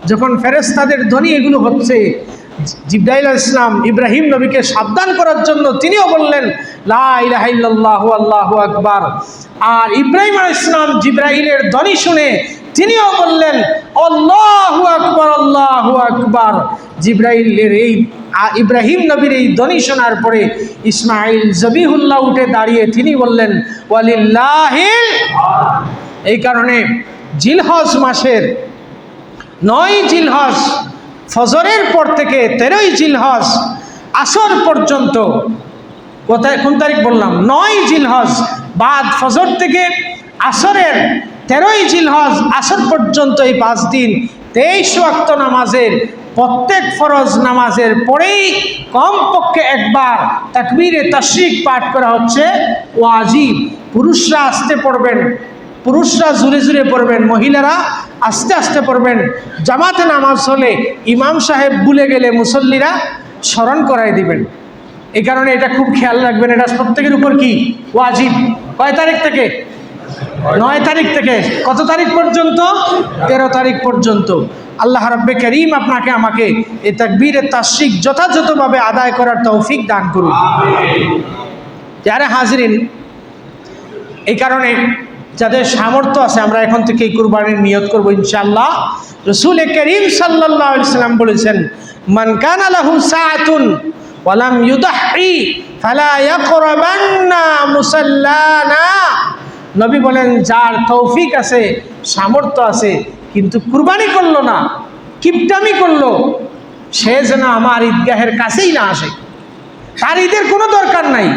যখন ফেরেশতাদের ধ্বনি এগুলো হচ্ছে, জিবরাইল আলাইহিস সালাম ইব্রাহিম নবীকে সাবধান করার জন্য তিনিও বললেন, লা ইলাহা ইল্লাল্লাহু, আল্লাহু আকবার। আর ইব্রাহিম আলাইহিস সালাম জিবরাইলের ধ্বনি শুনে তিনিও বললেন, আল্লাহু আকবার, আল্লাহু আকবার। জিবরাইলের এই ইব্রাহিম নবীর এই ধ্বনি শোনার পরে ইসমাইল জবিহুল্লাহ উঠে দাঁড়িয়ে তিনি বললেন, ওয়ালিল্লাহিল। এই কারণে জিলহজ মাসের ৯ জিলহজ ফজরের পর থেকে ১৩ই জিলহজ আসর পর্যন্ত, কোথায় কোন তারিখ বললাম? ৯ জিলহজ বাদ ফজর থেকে আসরের ১৩ই জিলহজ আসর পর্যন্ত এই ৫ দিন ২৩ ওয়াক্ত নামাজের প্রত্যেক ফরজ নামাজের পরেই কমপক্ষে একবার তাকবীরে তাশরিক পাঠ করা হচ্ছে ওয়াজিব। পুরুষরা আস্তে পড়বেন, পুরুষরা জুড়ে জুড়ে পড়বেন, মহিলারা আস্তে আস্তে পড়বেন। জামাতে নামাজ হলে ইমাম সাহেব ভুলে গেলে মুসল্লিরা স্মরণ করাই দিবেন। এই কারণে এটা খুব খেয়াল রাখবেন, এটা প্রত্যেকের উপর কি ওয়াজিব। কয় তারিখ থেকে? ৯ তারিখ থেকে কত তারিখ পর্যন্ত? ১৩ তারিখ পর্যন্ত। আল্লাহ রাব্বে কারীম আপনাকে আমাকে এই তাকবীরে তাশরিক যথাযথভাবে আদায় করার তৌফিক দান করুন। যারা হাজিরিন, এই কারণে যাদের সামর্থ্য আছে আমরা এখন থেকে কুরবানির নিয়ত করবো ইনশাআল্লাহ। রাসূল করিম সাল্লাল্লাহু আলাইহি ওয়াসাল্লাম বলেছেন, মান কানা লাহু সাআতুন ওয়া লাম ইউদাহি ফালা ইয়াকরাবান্না মুসাল্লানা। নবী বলেন, যার তৌফিক আছে, সামর্থ্য আছে, কিন্তু কুরবানি করলো না, কিপটামি করলো, সে যেন আমার ঈদগাহের কাছেই না আসে। তার ঈদের কোনো দরকার নাই।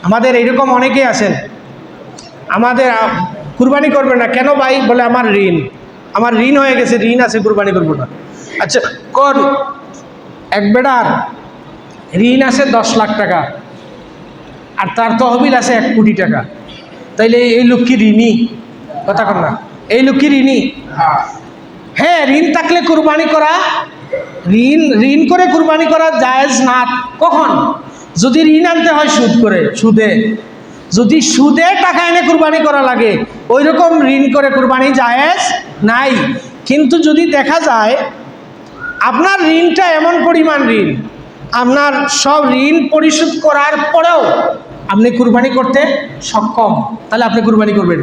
আমাদের এইরকম অনেকেই আছেন, আমাদের কুরবানি করবে না কেন ভাই? বলে আমার ঋণ হয়ে গেছে, ঋণ আছে, কুরবানি করবো না। আচ্ছা কোন এক বেটার ঋণ আছে ১০ লাখ টাকা আর তার তহবিল আছে ১ কোটি টাকা, তাইলে এই লোক কি ঋণী? কথা কর না, এই লোক কি ঋণী? হ্যাঁ, ঋণ থাকলে কুরবানি করা, ঋণ করে কুরবানি করা জায়েজ না। কখন? যদি ঋণ আনতে হয় সুদে। যদি সুদে টাকা এনে কুরবানি করা লাগে ওই রকম ঋণ করে কুরবানি জায়েজ নাই। কিন্তু যদি দেখা যায় আপনার ঋণটা এমন পরিমাণ ঋণ, আপনার সব ঋণ পরিশোধ করার পরেও আপনি কুরবানি করতে সক্ষম, তাহলে আপনি কুরবানি করবেন।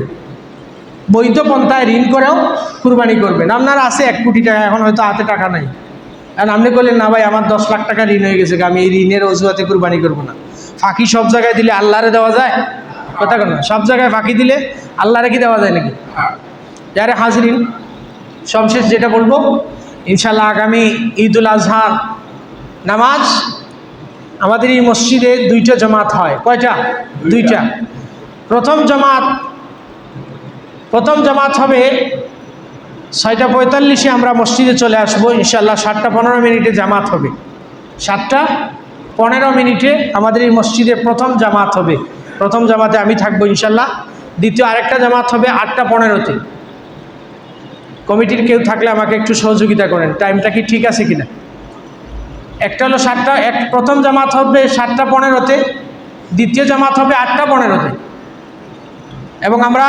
বৈধ পন্থায় ঋণ করেও কুরবানি করবেন। আপনার আছে 1 কোটি টাকা, এখন হয়তো হাতে টাকা নাই, আর আপনি বললেন না ভাই আমার 10 লাখ টাকা ঋণ হয়ে গেছে, আমি এই ঋণের অজুহাতে কুরবানি করবো না। ফাঁকি সব জায়গায় দিলে আল্লাহরে দেওয়া যায়? কথা কেন? সব জায়গায় ফাঁকি দিলে আল্লাহরে কি দেওয়া যায় নাকি? যারে হাজরিন, সবশেষ যেটা বলবো, ইনশাল্লাহ আগামী ঈদুল আজহার নামাজ আমাদের এই মসজিদে 2টা জামাত হয়। কয়টা? 2টা। প্রথম জামাত হবে 6:45 আমরা মসজিদে চলে আসবো ইনশাল্লাহ। 7:15 জামাত হবে। 7:15 আমাদের এই মসজিদে প্রথম জামাত হবে। প্রথম জামাতে আমি থাকবো ইনশাল্লাহ। দ্বিতীয় আরেকটা জামাত হবে 8:15। কমিটির কেউ থাকলে আমাকে একটু সহযোগিতা করেন, টাইমটা কি ঠিক আছে কিনা? একটা হলো প্রথম জামাত হবে 7:15, দ্বিতীয় জামাত হবে 8:15। এবং আমরা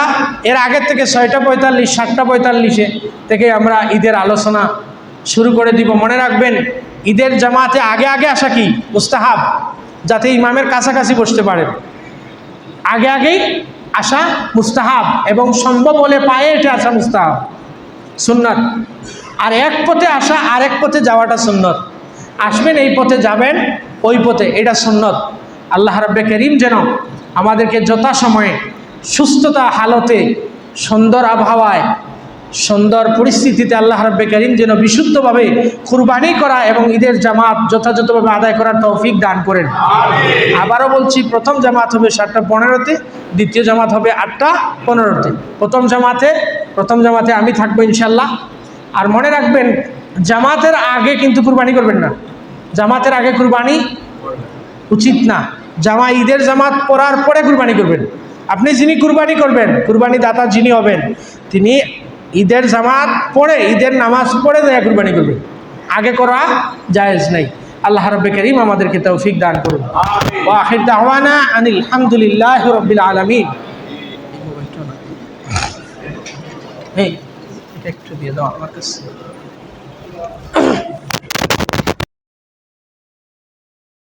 এর আগের থেকে 6:45 7:45 থেকে আমরা ঈদের আলোচনা শুরু করে দিব। মনে রাখবেন, ঈদের জামাতে আগে আগে আসা কি মুস্তাহাব, যাতে ইমামের কাছাকাছি বসতে পারেন। আগে আগেই আসা মুস্তাহাব, এবং সম্ভব হলে পায়ে হেঁটে আসা মুস্তাহাব, সুন্নত। আর এক পথে আসা আরেক পথে যাওয়াটা সুন্নত। আসবেন এই পথে, যাবেন ওই পথে, এটা সুন্নত। আল্লাহ রাব্বে কারীম যেন আমাদেরকে যথাসময়ে সুস্থতা হালতে, সুন্দর আবহাওয়ায়, সুন্দর পরিস্থিতিতে আল্লাহ রাব্বে কারীম যেন বিশুদ্ধভাবে কুরবানি করা এবং ঈদের জামাত যথাযথভাবে আদায় করার তৌফিক দান করেন। আবারও বলছি, প্রথম জামাত হবে 7:15, দ্বিতীয় জামাত হবে 8:15। প্রথম জামাতে আমি থাকবো ইনশাল্লাহ। আর মনে রাখবেন, জামাতের আগে কিন্তু কুরবানি করবেন না। জামাতের আগে কুরবানি উচিত না। ঈদের জামাত পড়ার পরে কুরবানি করবেন। আপনি যিনি কুরবানি করবেন, কুরবানি দাতা যিনি হবেন, তিনি ঈদের জামাত পড়ে, ঈদের নামাজ পড়ে দেয়া কুরবানি করবেন। আগে করা জায়েজ নাই। আল্লাহ রাব্বে কারীম আমাদেরকে তৌফিক দান করুন। ওয়া আখির দাওয়ানা আনিল হামদুলিল্লাহি রাব্বিল আলামিন। এই এটা একটু দিয়ে দাও আমার কাছে।